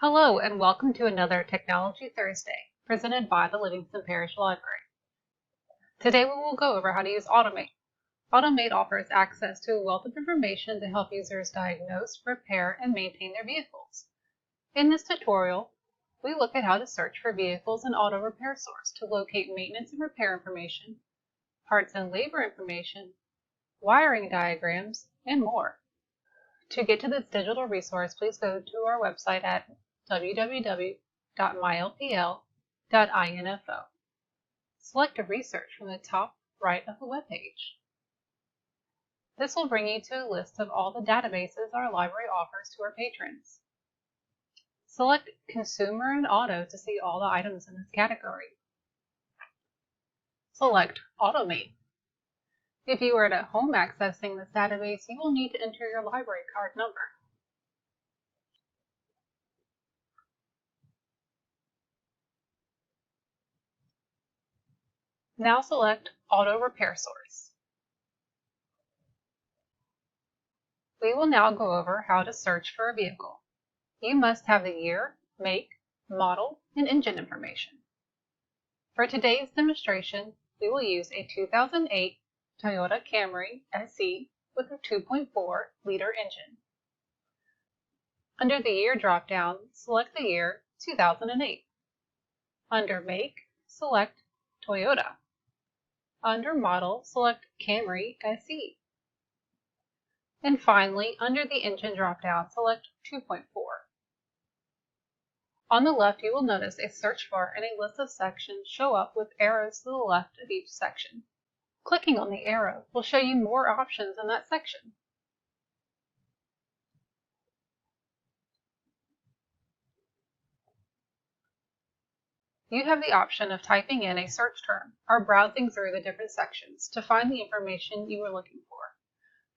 Hello and welcome to another Technology Thursday presented by the Livingston Parish Library. Today we will go over how to use Automate. Automate offers access to a wealth of information to help users diagnose, repair, and maintain their vehicles. In this tutorial, we look at how to search for vehicles in Auto Repair Source to locate maintenance and repair information, parts and labor information, wiring diagrams, and more. To get to this digital resource, please go to our website at www.mylpl.info. Select a research from the top right of the web page. This will bring you to a list of all the databases our library offers to our patrons. Select Consumer and Auto to see all the items in this category. Select Automate. If you are at home accessing this database, you will need to enter your library card number. Now select Auto Repair Source. We will now go over how to search for a vehicle. You must have the year, make, model, and engine information. For today's demonstration, we will use a 2008 Toyota Camry SE with a 2.4-liter engine. Under the year drop-down, select the year 2008. Under make, select Toyota. Under model, select Camry SE. And finally, under the engine drop-down, select 2.4. On the left, you will notice a search bar and a list of sections show up with arrows to the left of each section. Clicking on the arrow will show you more options in that section. You have the option of typing in a search term or browsing through the different sections to find the information you are looking for.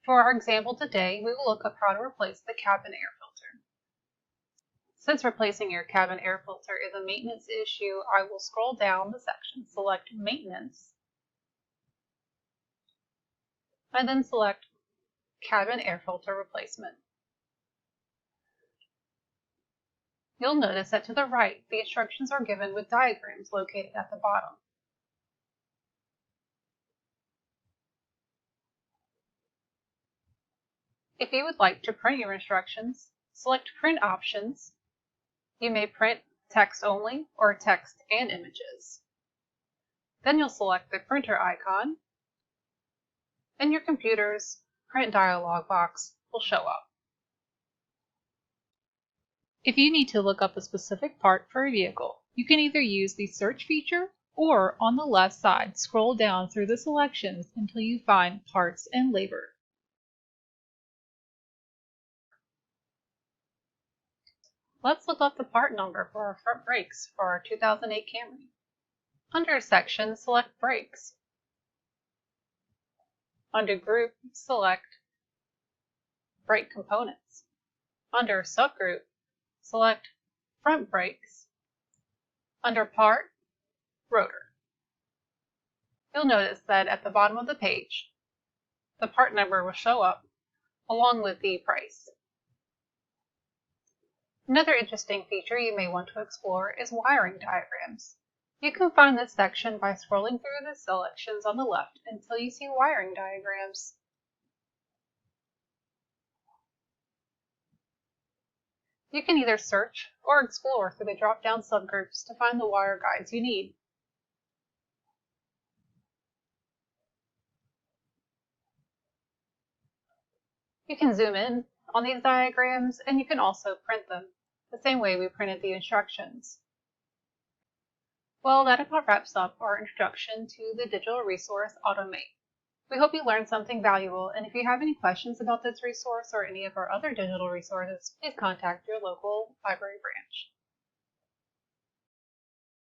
For our example today, we will look up how to replace the cabin air filter. Since replacing your cabin air filter is a maintenance issue, I will scroll down the section, select Maintenance, and then select Cabin Air Filter Replacement. You'll notice that to the right, the instructions are given with diagrams located at the bottom. If you would like to print your instructions, select Print Options. You may print text only or text and images. Then you'll select the printer icon, and your computer's print dialog box will show up. If you need to look up a specific part for a vehicle, you can either use the search feature or on the left side scroll down through the selections until you find parts and labor. Let's look up the part number for our front brakes for our 2008 Camry. Under Section, select Brakes. Under Group, select Brake Components. Under Subgroup, select Front Brakes. Under Part, Rotor. You'll notice that at the bottom of the page, the part number will show up along with the price. Another interesting feature you may want to explore is wiring diagrams. You can find this section by scrolling through the selections on the left until you see wiring diagrams. You can either search or explore through the drop-down subgroups to find the wire guides you need. You can zoom in on these diagrams, and you can also print them the same way we printed the instructions. Well, that about wraps up our introduction to the digital resource Automate. We hope you learned something valuable, and if you have any questions about this resource or any of our other digital resources, please contact your local library branch.